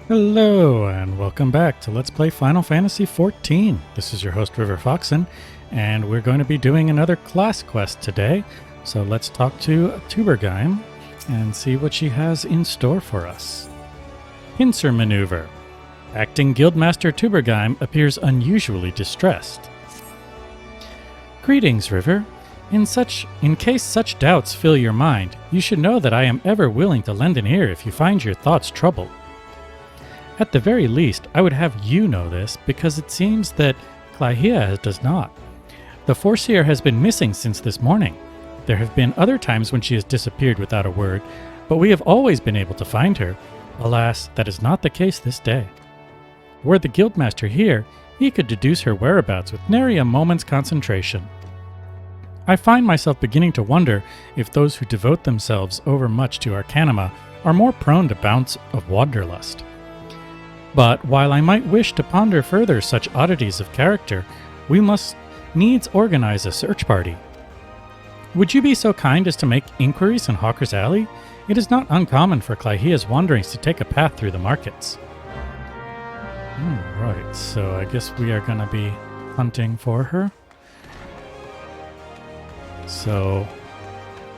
Hello, and welcome back to Let's Play Final Fantasy XIV. This is your host, River Foxen, and we're going to be doing another class quest today. So let's talk to Tubergeim and see what she has in store for us. Pincer Maneuver. Acting Guildmaster Tubergeim appears unusually distressed. Greetings, River. In case such doubts fill your mind, you should know that I am ever willing to lend an ear if you find your thoughts troubled. At the very least, I would have you know this, because it seems that Clahia does not. The Foreseer has been missing since this morning. There have been other times when she has disappeared without a word, but we have always been able to find her. Alas, that is not the case this day. Were the Guildmaster here, he could deduce her whereabouts with nary a moment's concentration. I find myself beginning to wonder if those who devote themselves overmuch to Arcanima are more prone to bouts of wanderlust. But while I might wish to ponder further such oddities of character, we must needs organize a search party. Would you be so kind as to make inquiries in Hawker's Alley? It is not uncommon for Clahia's wanderings to take a path through the markets. Right, so I guess we are going to be hunting for her. So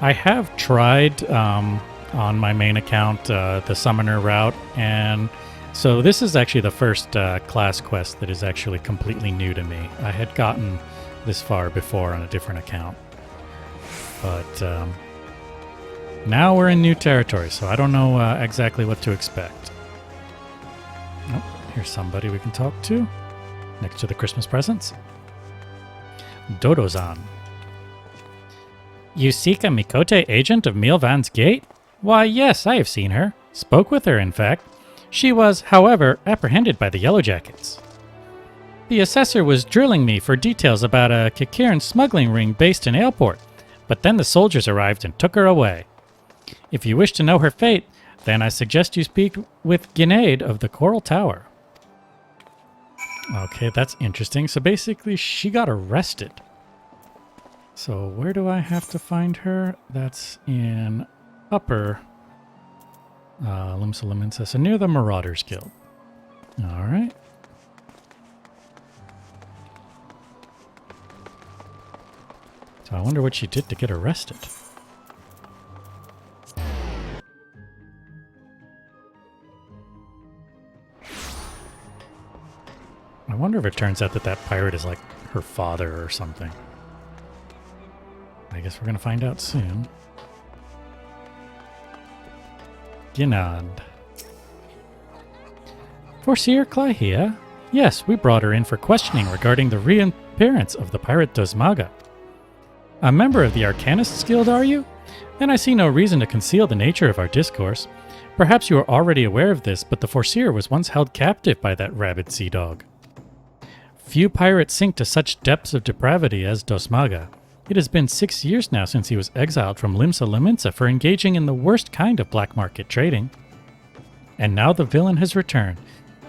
I have tried on my main account the summoner route, and so this is actually the first class quest that is actually completely new to me. I had gotten this far before on a different account. But now we're in new territory, so I don't know exactly what to expect. Oh, here's somebody we can talk to. Next to the Christmas presents. Dodozan. You seek a Mikote agent of Milvan's Gate? Why, yes, I have seen her. Spoke with her, in fact. She was, however, apprehended by the Yellowjackets. The assessor was drilling me for details about a Kikiran smuggling ring based in Aleport, but then the soldiers arrived and took her away. If you wish to know her fate, then I suggest you speak with Grenade of the Coral Tower. Okay, that's interesting. So basically, she got arrested. So where do I have to find her? That's in Upper Limsa, so near the Marauders Guild. Alright. So I wonder what she did to get arrested. I wonder if it turns out that that pirate is like her father or something. I guess we're going to find out soon. Ginad. Foreseer Clahia? Yes, we brought her in for questioning regarding the reappearance of the pirate Dosmaga. A member of the Arcanists Guild, are you? Then I see no reason to conceal the nature of our discourse. Perhaps you are already aware of this, but the Foreseer was once held captive by that rabid sea dog. Few pirates sink to such depths of depravity as Dosmaga. It has been 6 years now since he was exiled from Limsa for engaging in the worst kind of black market trading. And now the villain has returned.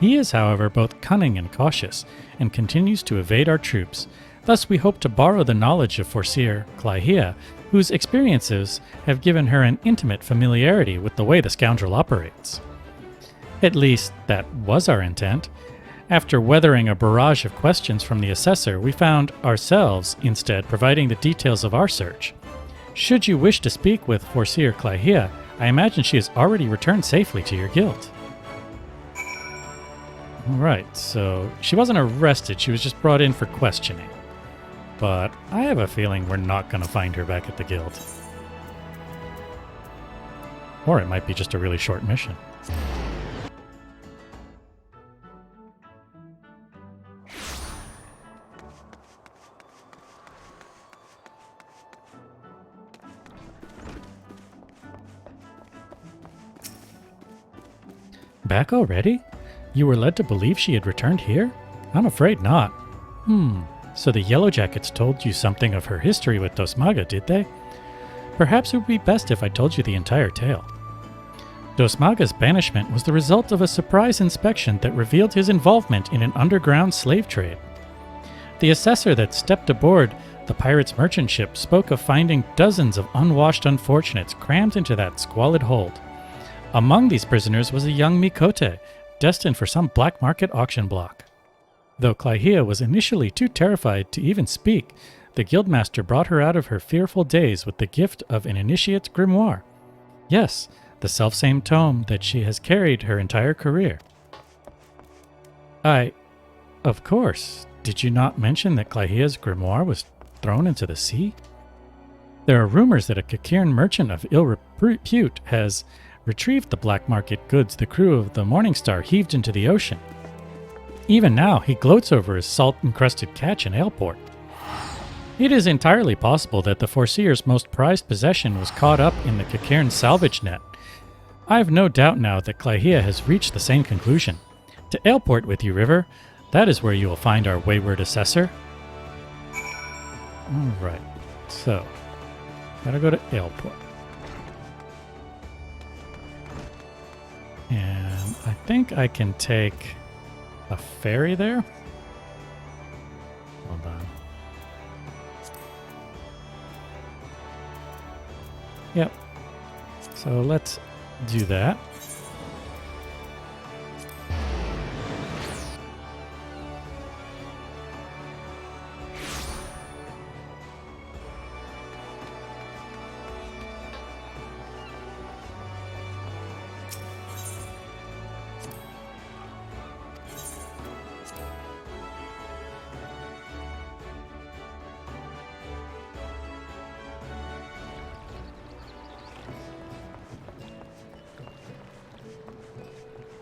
He is, however, both cunning and cautious, and continues to evade our troops. Thus we hope to borrow the knowledge of Foreseer Clahia, whose experiences have given her an intimate familiarity with the way the scoundrel operates. At least, that was our intent. After weathering a barrage of questions from the assessor, we found ourselves, instead, providing the details of our search. Should you wish to speak with Foreseer Clahia, I imagine she has already returned safely to your guild. Alright, so she wasn't arrested, she was just brought in for questioning. But I have a feeling we're not going to find her back at the guild. Or it might be just a really short mission. Back already? You were led to believe she had returned here? I'm afraid not. So the Yellowjackets told you something of her history with Dosmaga, did they? Perhaps it would be best if I told you the entire tale. Dosmaga's banishment was the result of a surprise inspection that revealed his involvement in an underground slave trade. The assessor that stepped aboard the pirate's merchant ship spoke of finding dozens of unwashed unfortunates crammed into that squalid hold. Among these prisoners was a young Mikote, destined for some black market auction block. Though Clydea was initially too terrified to even speak, the guildmaster brought her out of her fearful daze with the gift of an initiate's grimoire. Yes, the selfsame tome that she has carried her entire career. Of course, did you not mention that Clydea's grimoire was thrown into the sea? There are rumors that a Kikiran merchant of ill repute has retrieved the black market goods the crew of the Morningstar heaved into the ocean. Even now, he gloats over his salt-encrusted catch in Aleport. It is entirely possible that the Foreseer's most prized possession was caught up in the Kikiran salvage net. I have no doubt now that Clydea has reached the same conclusion. To Aleport with you, River. That is where you will find our wayward assessor. Alright, so gotta go to Aleport. And I think I can take a ferry there. Hold on. Yep. So let's do that.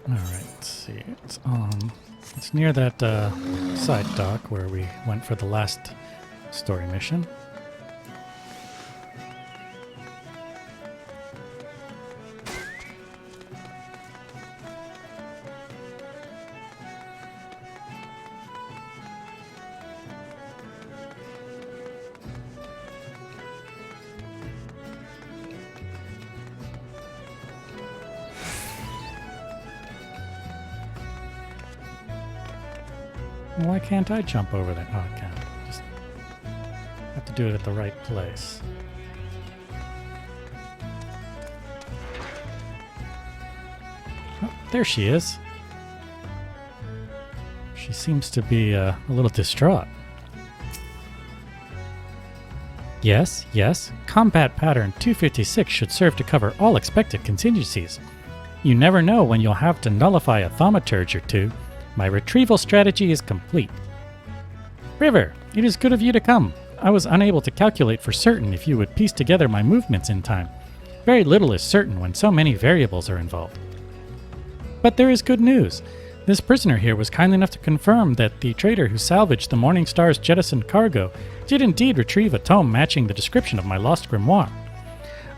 Alright, let's see. It's near that side dock where we went for the last story mission. Why can't I jump over there? Oh, I can't. Just have to do it at the right place. Oh, there she is. She seems to be a little distraught. Yes. Combat pattern 256 should serve to cover all expected contingencies. You never know when you'll have to nullify a thaumaturge or two. My retrieval strategy is complete. River, it is good of you to come. I was unable to calculate for certain if you would piece together my movements in time. Very little is certain when so many variables are involved. But there is good news. This prisoner here was kind enough to confirm that the trader who salvaged the Morningstar's jettisoned cargo did indeed retrieve a tome matching the description of my lost grimoire.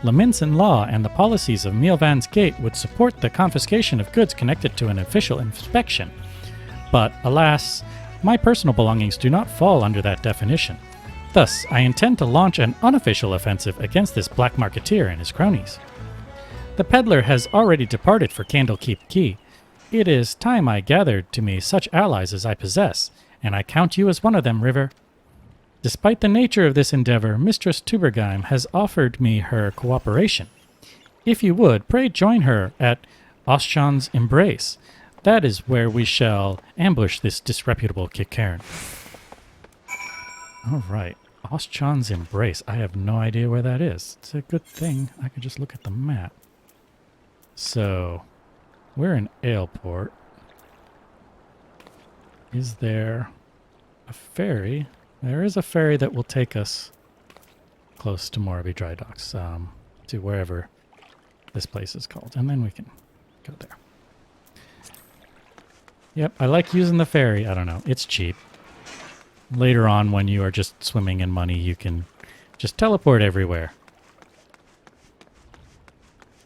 Laminson law and the policies of Milvan's Gate would support the confiscation of goods connected to an official inspection. But, alas, my personal belongings do not fall under that definition. Thus, I intend to launch an unofficial offensive against this black marketeer and his cronies. The peddler has already departed for Candlekeep Key. It is time I gathered to me such allies as I possess, and I count you as one of them, River. Despite the nature of this endeavor, Mistress Tubergheim has offered me her cooperation. If you would, pray join her at Oschan's Embrace. That is where we shall ambush this disreputable Kikiran. All right, Oschan's Embrace. I have no idea where that is. It's a good thing I could just look at the map. So, we're in Aleport. Is there a ferry? There is a ferry that will take us close to Moraby Dry Docks, to wherever this place is called, and then we can go there. Yep, I like using the ferry. I don't know. It's cheap. Later on, when you are just swimming in money, you can just teleport everywhere.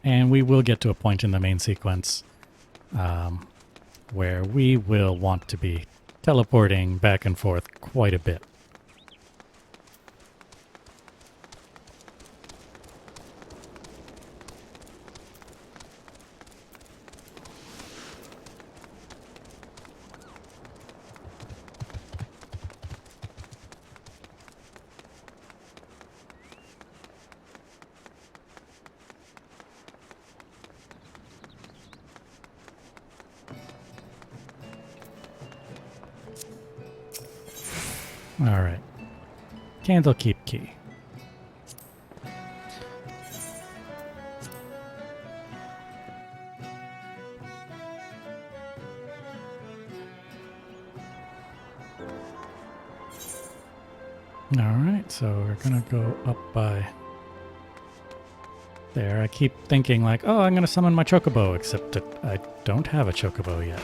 And we will get to a point in the main sequence where we will want to be teleporting back and forth quite a bit. Alright. Candlekeep key. Alright, so we're gonna go up by there. I keep thinking like, oh, I'm gonna summon my chocobo, except that I don't have a chocobo yet.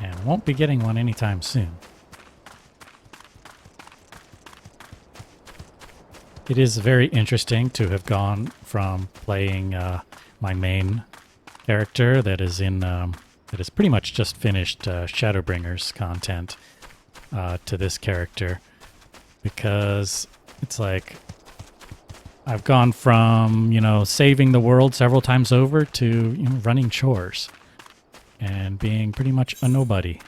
And won't be getting one anytime soon. It is very interesting to have gone from playing my main character that is in that is pretty much just finished Shadowbringers content to this character, because it's like I've gone from, you know, saving the world several times over to, you know, running chores and being pretty much a nobody.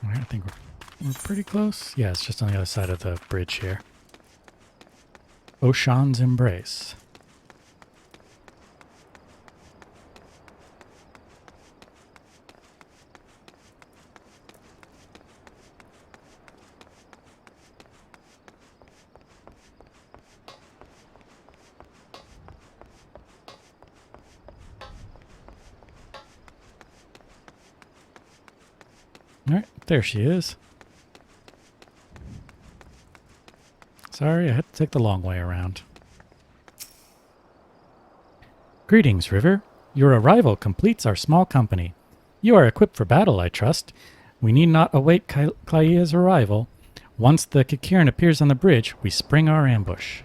I think we're pretty close. Yeah, it's just on the other side of the bridge here. Ocean's Embrace. Alright, there she is. Sorry, I had to take the long way around. Greetings, River. Your arrival completes our small company. You are equipped for battle, I trust. We need not await Klaia's arrival. Once the Kikirin appears on the bridge, we spring our ambush.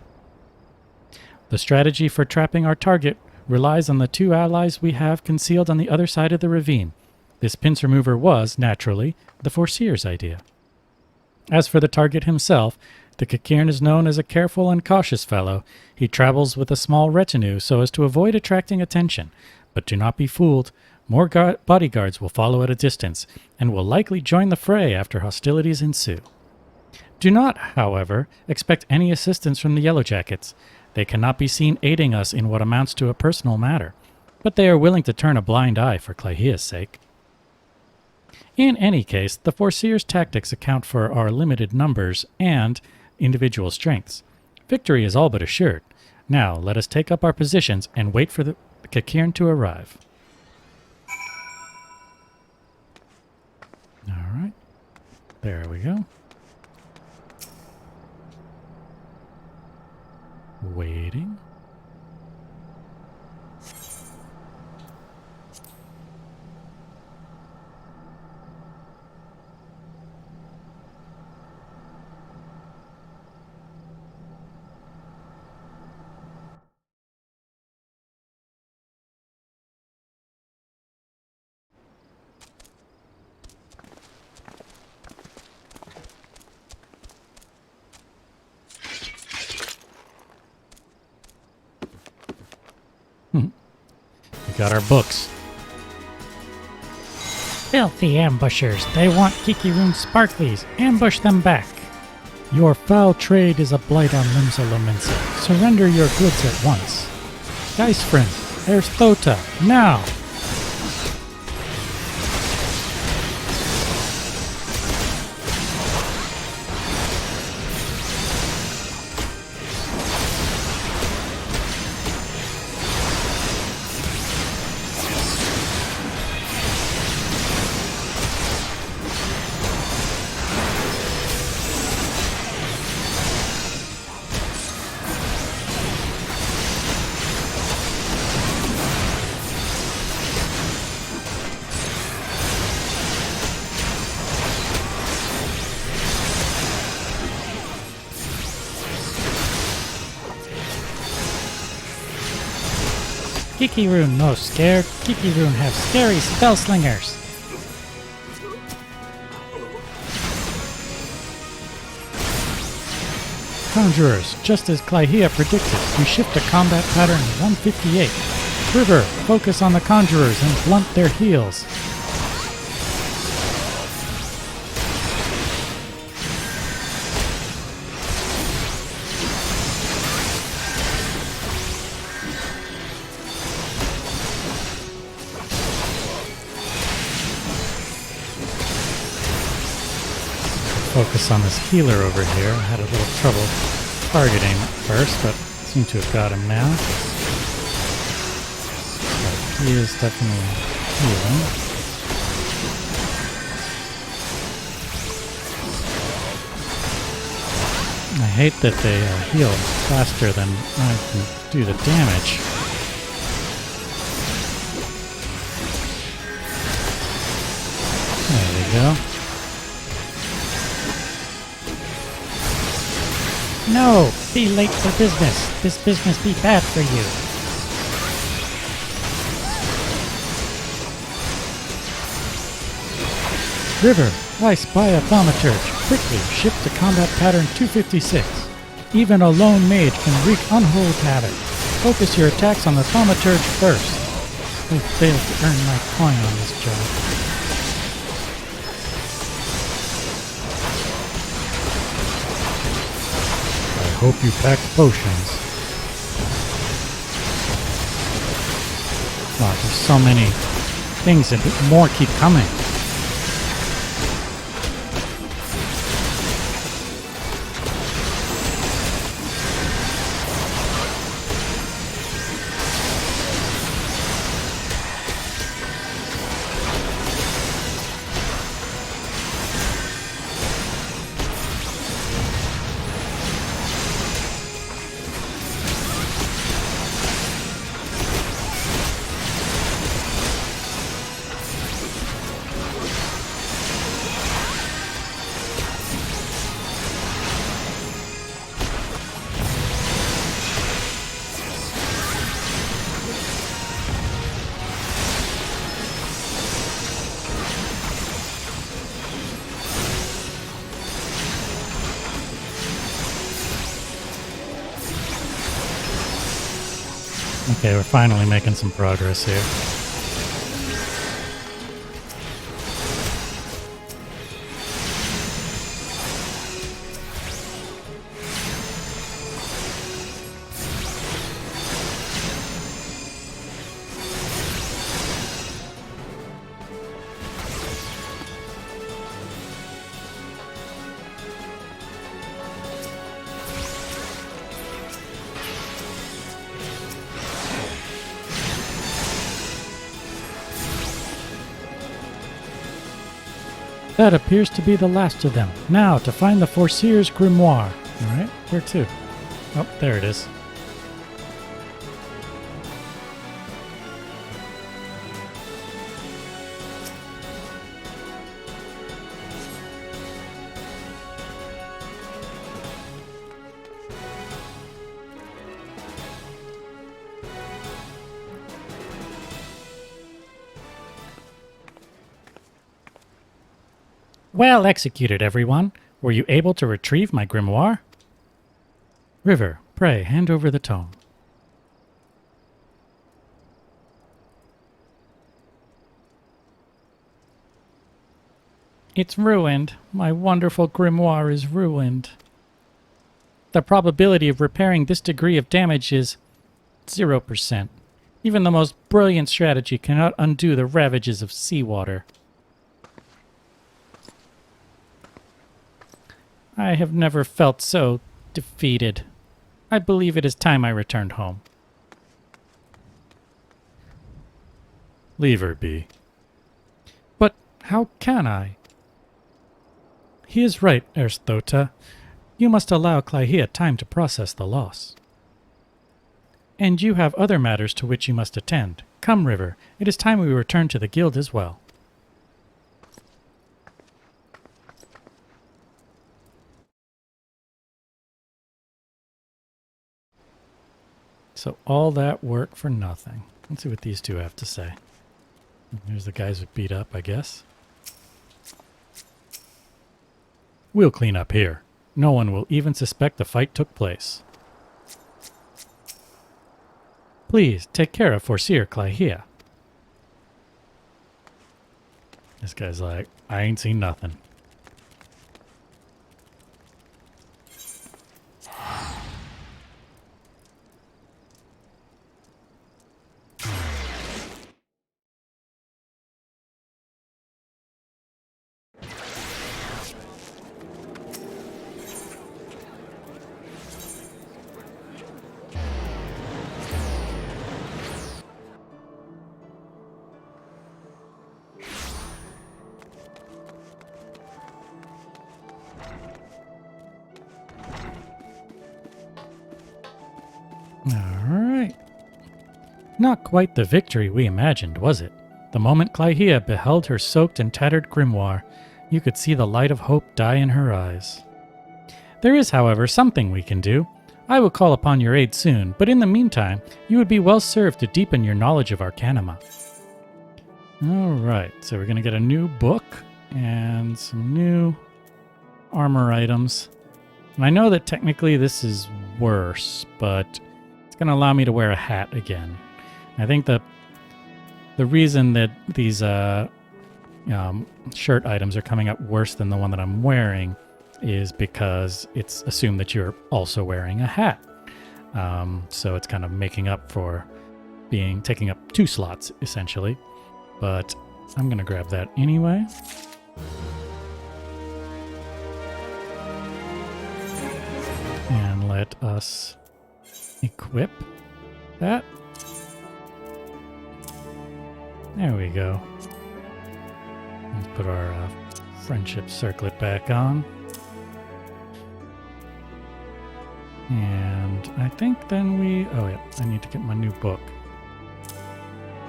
The strategy for trapping our target relies on the two allies we have concealed on the other side of the ravine. This pincer mover was, naturally, the Foreseer's idea. As for the target himself, the Kikirin is known as a careful and cautious fellow. He travels with a small retinue so as to avoid attracting attention. But do not be fooled. More bodyguards will follow at a distance, and will likely join the fray after hostilities ensue. Do not, however, expect any assistance from the Yellowjackets. They cannot be seen aiding us in what amounts to a personal matter, but they are willing to turn a blind eye for Klaia's sake. In any case, the Foreseer's tactics account for our limited numbers and individual strengths. Victory is all but assured. Now, let us take up our positions and wait for the Kikirin to arrive. All right. There we go. Waiting. We got our books. Filthy ambushers. They want Kikirin sparklies. Ambush them back. Your foul trade is a blight on Limsa Lominsa. Surrender your goods at once. Geistfriend, there's Thota. Now! Kikirun no scared. Kikirun have scary spell slingers. Conjurers, just as Clydea predicted, we shift to combat pattern 158. River, focus on the conjurers and blunt their heals. Focus on this healer over here. I had a little trouble targeting at first, but seem to have got him now. So he is definitely healing. I hate that they heal faster than I can do the damage. There we go. No! Be late for business. This business be bad for you. River, I spy a thaumaturge. Quickly, shift to combat pattern 256. Even a lone mage can wreak unholy havoc. Focus your attacks on the thaumaturge first. I failed to earn my coin on this job. I hope you packed potions. Oh, there's so many things and more keep coming. Okay, we're finally making some progress here. That appears to be the last of them. Now, to find the Foreseer's grimoire. Alright, where to? Oh, there it is. Well executed, everyone. Were you able to retrieve my grimoire? River, pray, hand over the tome. It's ruined. My wonderful grimoire is ruined. The probability of repairing this degree of damage is 0%. Even the most brilliant strategy cannot undo the ravages of seawater. I have never felt so defeated. I believe it is time I returned home. Leave her be. But how can I? He is right, Ersthota. You must allow Clydea time to process the loss. And you have other matters to which you must attend. Come, River. It is time we return to the guild as well. So all that work for nothing. Let's see what these two have to say. Here's the guys who beat up, I guess. We'll clean up here. No one will even suspect the fight took place. Please, take care of Forseer Claihia. This guy's like, I ain't seen nothing. Alright. Not quite the victory we imagined, was it? The moment Claihia beheld her soaked and tattered grimoire, you could see the light of hope die in her eyes. There is, however, something we can do. I will call upon your aid soon, but in the meantime, you would be well served to deepen your knowledge of Arcanima. Alright, so we're going to get a new book and some new armor items. And I know that technically this is worse, but it's going to allow me to wear a hat again. I think the reason that these shirt items are coming up worse than the one that I'm wearing is because it's assumed that you're also wearing a hat. So it's kind of making up for taking up 2 slots, essentially. But I'm going to grab that anyway. And let us equip that. There we go. Let's put our friendship circlet back on. And I think then oh yeah, I need to get my new book.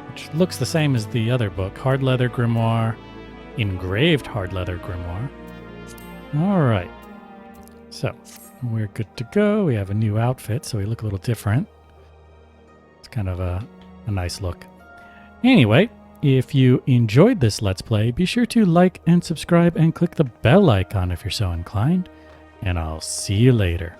Which looks the same as the other book. Hard Leather Grimoire. Engraved Hard Leather Grimoire. Alright. So, we're good to go. We have a new outfit, so we look a little different. It's kind of a nice look. Anyway, if you enjoyed this Let's Play, be sure to like and subscribe and click the bell icon if you're so inclined. And I'll see you later.